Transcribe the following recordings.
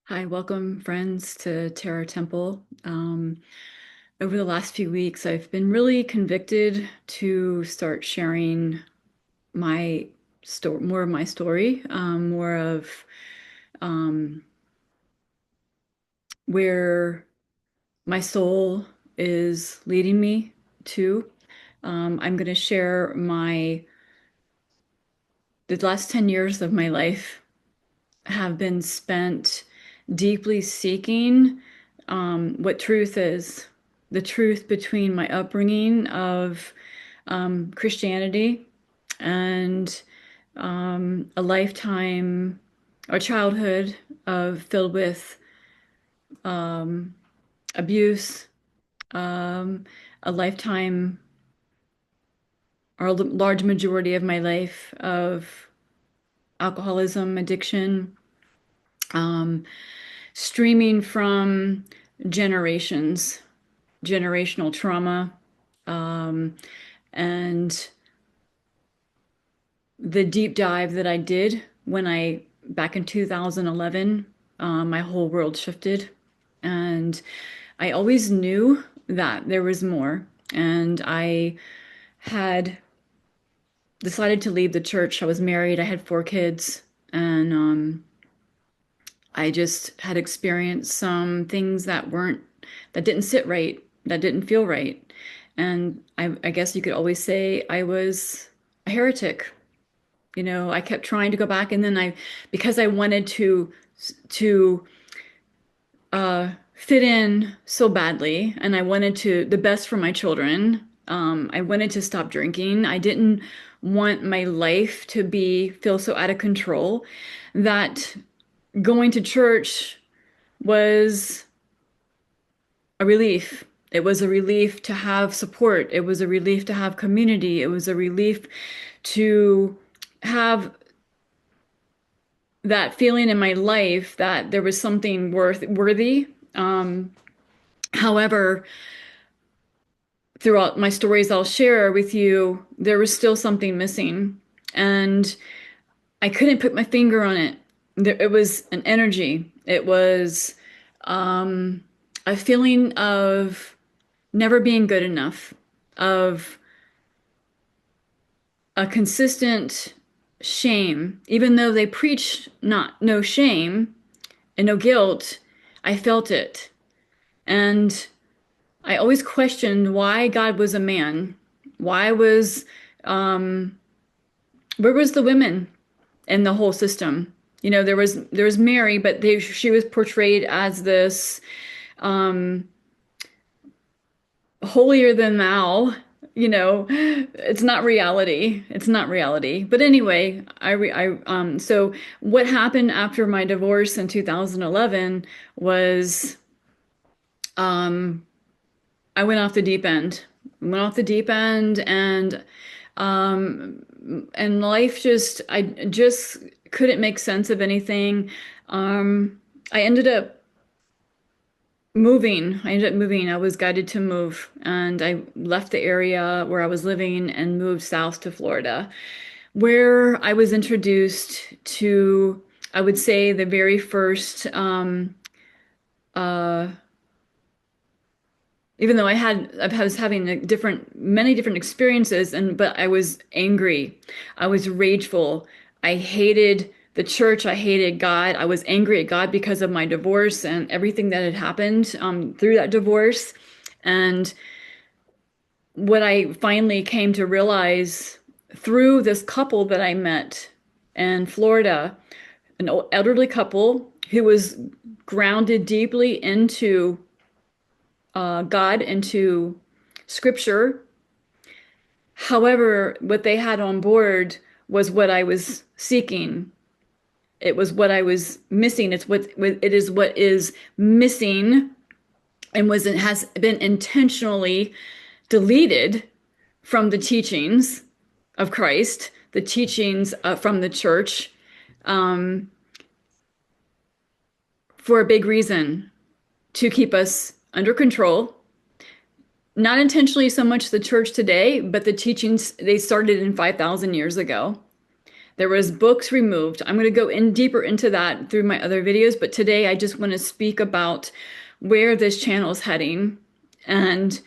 Hi, welcome friends to Terra Temple. Over the last few weeks, I've been really convicted to start sharing my story, more of my story, more of um, where my soul is leading me to. I'm going to share the last 10 years of my life have been spent deeply seeking what truth is, the truth between my upbringing of Christianity and a lifetime or childhood of filled with abuse, um, a lifetime or a large majority of my life of alcoholism, addiction, um, streaming from generations, generational trauma, um, and the deep dive that I did back in 2011, my whole world shifted. And I always knew that there was more. And I had decided to leave the church. I was married, I had 4 kids, and I just had experienced some things that didn't sit right, that didn't feel right. And I guess you could always say I was a heretic. I kept trying to go back, and then because I wanted to fit in so badly, and I wanted the best for my children. I wanted to stop drinking. I didn't want my life to feel so out of control that going to church was a relief. It was a relief to have support. It was a relief to have community. It was a relief to have that feeling in my life that there was something worthy. However, throughout my stories I'll share with you, there was still something missing, and I couldn't put my finger on it. It was an energy. It was um, a feeling of never being good enough, of a consistent shame. Even though they preach not no shame and no guilt, I felt it. And I always questioned why God was a man. Why was where was the women in the whole system? There was Mary, but she was portrayed as this holier than thou. It's not reality. It's not reality. But anyway, so what happened after my divorce in 2011 was um, I went off the deep end. Went off the deep end, and life I just couldn't make sense of anything. I ended up moving. I ended up moving. I was guided to move, and I left the area where I was living and moved south to Florida, where I was introduced to, I would say, the very first uh, even though I was having many different experiences, but I was angry. I was rageful. I hated the church. I hated God. I was angry at God because of my divorce and everything that had happened through that divorce. And what I finally came to realize through this couple that I met in Florida, an elderly couple who was grounded deeply into God, into scripture. However, what they had on board was what I was seeking. It was what I was missing. It is what is missing, and it has been intentionally deleted from the teachings of Christ, the teachings from the church, um, for a big reason, to keep us under control. Not intentionally so much the church today, but the teachings they started in 5,000 years ago. There was books removed. I'm going to go in deeper into that through my other videos, but today I just want to speak about where this channel is heading and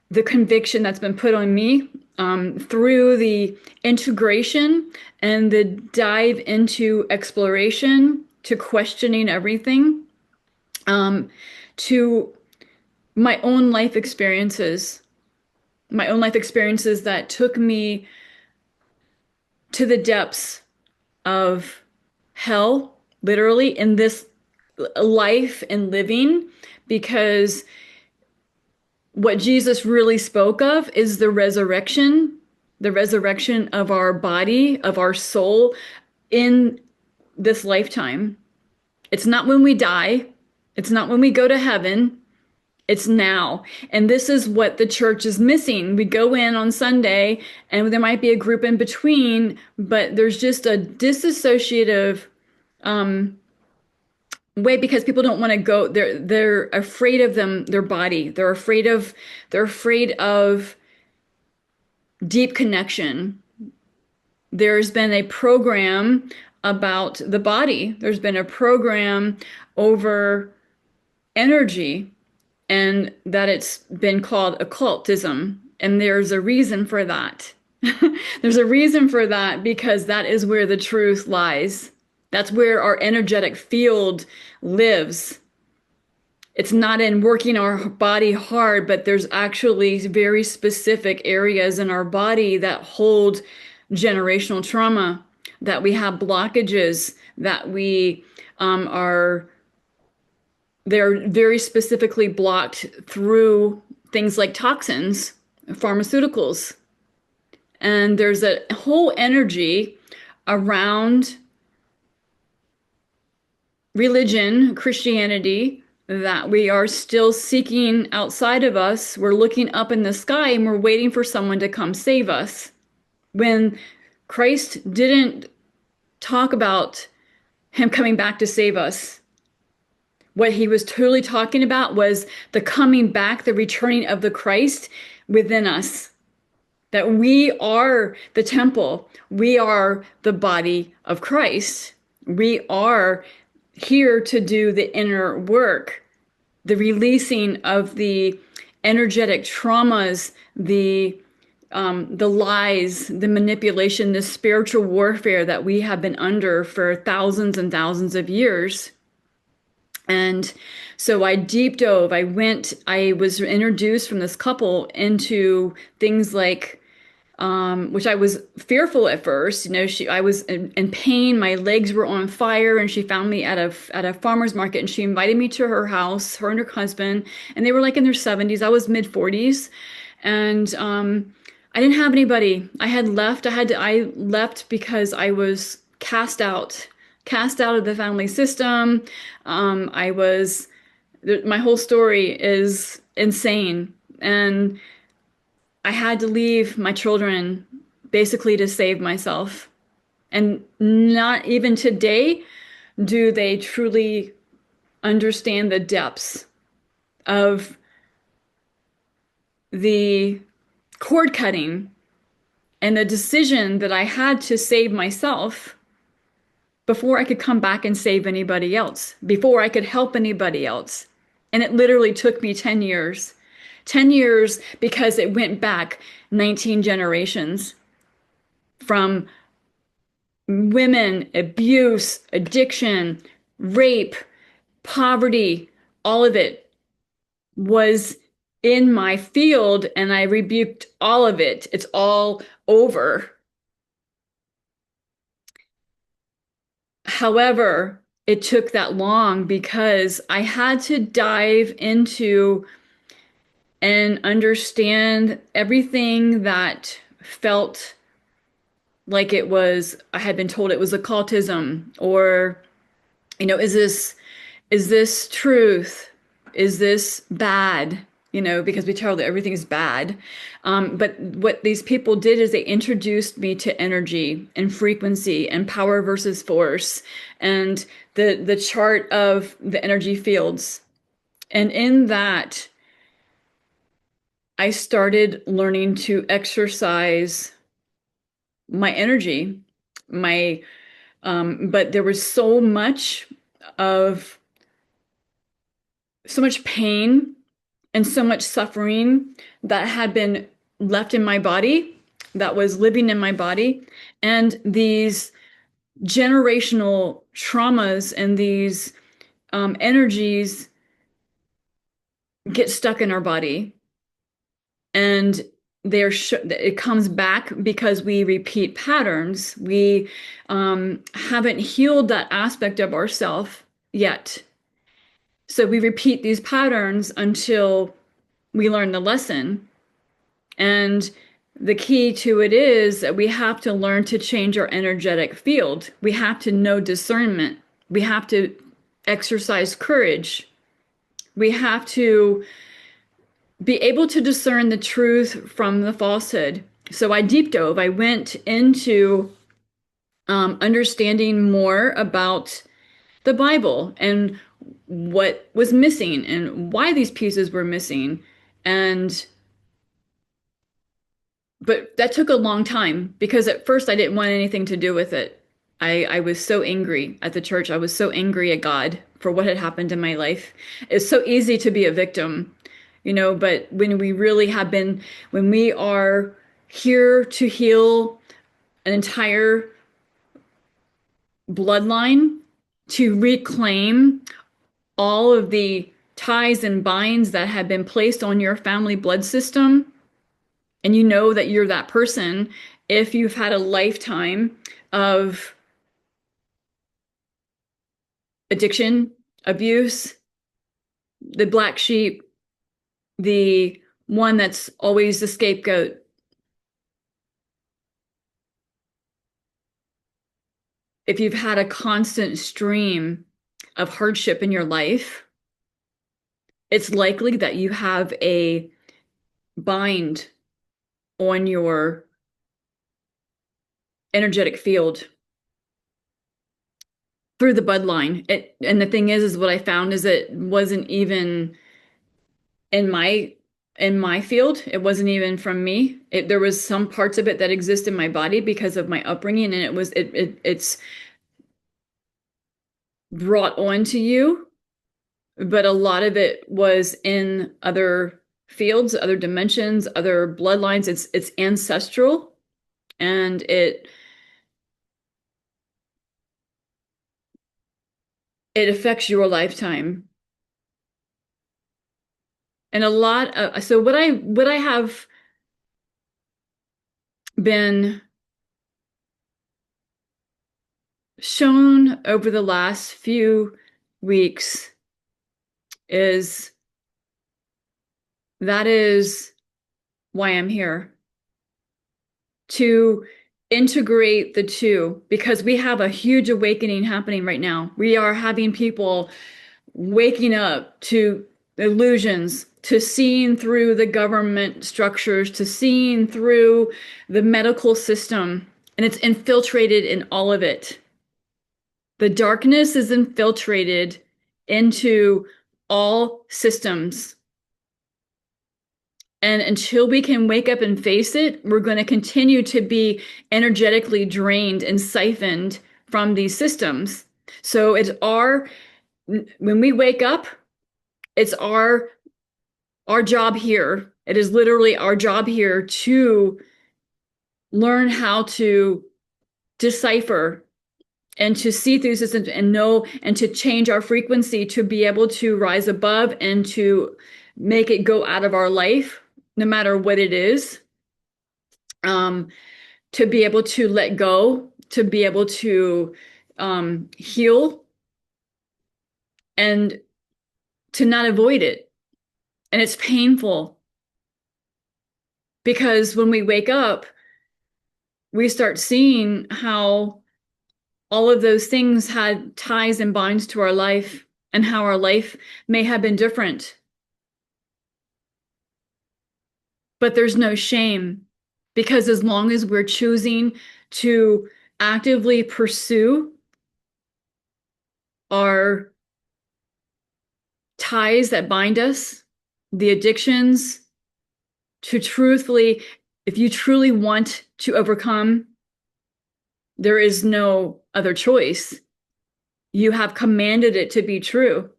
the conviction that's been put on me through the integration and the dive into exploration to questioning everything, um, to my own life experiences, my own life experiences that took me to the depths of hell, literally, in this life and living, because what Jesus really spoke of is the resurrection of our body, of our soul in this lifetime. It's not when we die, it's not when we go to heaven. It's now. And this is what the church is missing. We go in on Sunday and there might be a group in between, but there's just a disassociative way because people don't want to go. They're afraid of their body. They're afraid of deep connection. There's been a program about the body. There's been a program over energy, and that it's been called occultism. And there's a reason for that. There's a reason for that because that is where the truth lies. That's where our energetic field lives. It's not in working our body hard, but there's actually very specific areas in our body that hold generational trauma, that we have blockages, that we are they're very specifically blocked through things like toxins, pharmaceuticals. And there's a whole energy around religion, Christianity, that we are still seeking outside of us. We're looking up in the sky and we're waiting for someone to come save us. When Christ didn't talk about him coming back to save us, what he was truly talking about was the coming back, the returning of the Christ within us. That we are the temple. We are the body of Christ. We are here to do the inner work, the releasing of the energetic traumas, the lies, the manipulation, the spiritual warfare that we have been under for thousands and thousands of years. And so I deep dove. I was introduced from this couple into things like, which I was fearful at first. You know, I was in pain. My legs were on fire, and she found me at a farmer's market, and she invited me to her house, her and her husband, and they were like in their 70s. I was mid 40s, and I didn't have anybody. I had left. I left because I was cast out of the family system. My whole story is insane. And I had to leave my children basically to save myself. And not even today do they truly understand the depths of the cord cutting and the decision that I had to save myself before I could come back and save anybody else, before I could help anybody else. And it literally took me 10 years. 10 years because it went back 19 generations from women, abuse, addiction, rape, poverty, all of it was in my field, and I rebuked all of it. It's all over. However, it took that long because I had to dive into and understand everything that felt like I had been told it was occultism, or, you know, is this truth? Is this bad? You know, because we tell that everything is bad. But what these people did is they introduced me to energy and frequency and power versus force and the chart of the energy fields. And in that, I started learning to exercise my energy, my but there was of so much pain and so much suffering that had been left in my body, that was living in my body, and these generational traumas and these energies get stuck in our body, and it comes back because we repeat patterns. We haven't healed that aspect of ourself yet. So we repeat these patterns until we learn the lesson. And the key to it is that we have to learn to change our energetic field. We have to know discernment. We have to exercise courage. We have to be able to discern the truth from the falsehood. So I deep dove. I went into understanding more about the Bible and what was missing and why these pieces were missing. And but that took a long time because at first I didn't want anything to do with it. I was so angry at the church. I was so angry at God for what had happened in my life. It's so easy to be a victim, but when we are here to heal an entire bloodline, to reclaim all of the ties and binds that have been placed on your family blood system, and you know that you're that person if you've had a lifetime of addiction, abuse, the black sheep, the one that's always the scapegoat. If you've had a constant stream of hardship in your life, it's likely that you have a bind on your energetic field through the bloodline. And the thing is what I found is it wasn't even in my field. It wasn't even from me. There was some parts of it that exist in my body because of my upbringing, and it's brought onto you, but a lot of it was in other fields, other dimensions, other bloodlines. It's ancestral, and it affects your lifetime. And a lot of, so what I have been shown over the last few weeks is that is why I'm here, to integrate the two, because we have a huge awakening happening right now. We are having people waking up to illusions, to seeing through the government structures, to seeing through the medical system, and it's infiltrated in all of it. The darkness is infiltrated into all systems. And until we can wake up and face it, we're going to continue to be energetically drained and siphoned from these systems. So when we wake up, it's our job here. It is literally our job here to learn how to decipher and to see through systems and know and to change our frequency to be able to rise above and to make it go out of our life, no matter what it is. To be able to let go, to be able to heal, and to not avoid it. And it's painful because when we wake up, we start seeing how all of those things had ties and binds to our life, and how our life may have been different. But there's no shame, because as long as we're choosing to actively pursue our ties that bind us, the addictions, if you truly want to overcome There is no other choice. You have commanded it to be true.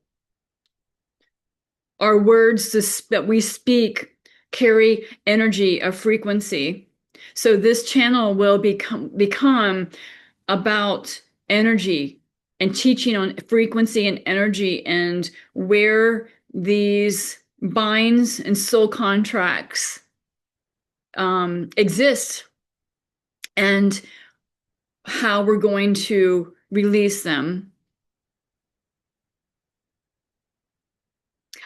Our words that we speak carry energy, a frequency. So this channel will become about energy and teaching on frequency and energy and where these binds and soul contracts exist and how we're going to release them.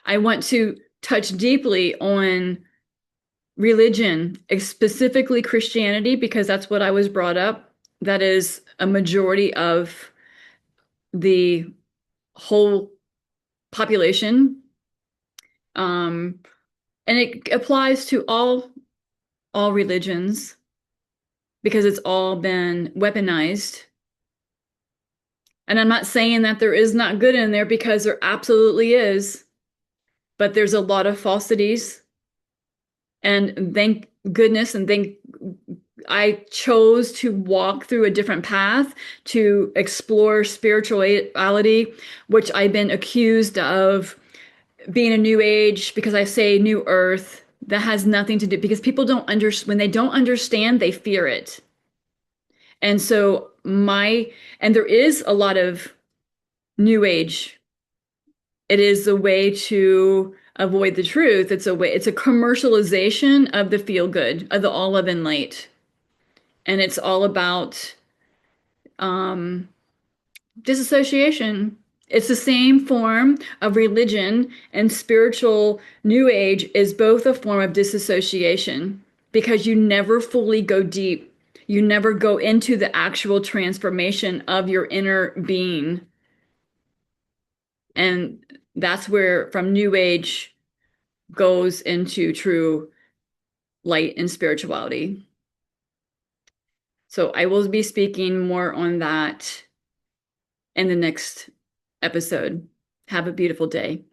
I want to touch deeply on religion, specifically Christianity, because that's what I was brought up. That is a majority of the whole population. Um, and it applies to all religions because it's all been weaponized. And I'm not saying that there is not good in there because there absolutely is, but there's a lot of falsities. And thank goodness and thank I chose to walk through a different path to explore spirituality, which I've been accused of being a new age because I say new earth. That has nothing to do because people don't understand when they don't understand, they fear it. And so and there is a lot of new age. It is a way to avoid the truth. It's a commercialization of the feel good, of the olive and light. And it's all about um, disassociation. It's the same form of religion, and spiritual new age is both a form of disassociation because you never fully go deep. You never go into the actual transformation of your inner being. And that's where from new age goes into true light and spirituality. So I will be speaking more on that in the next episode. Have a beautiful day.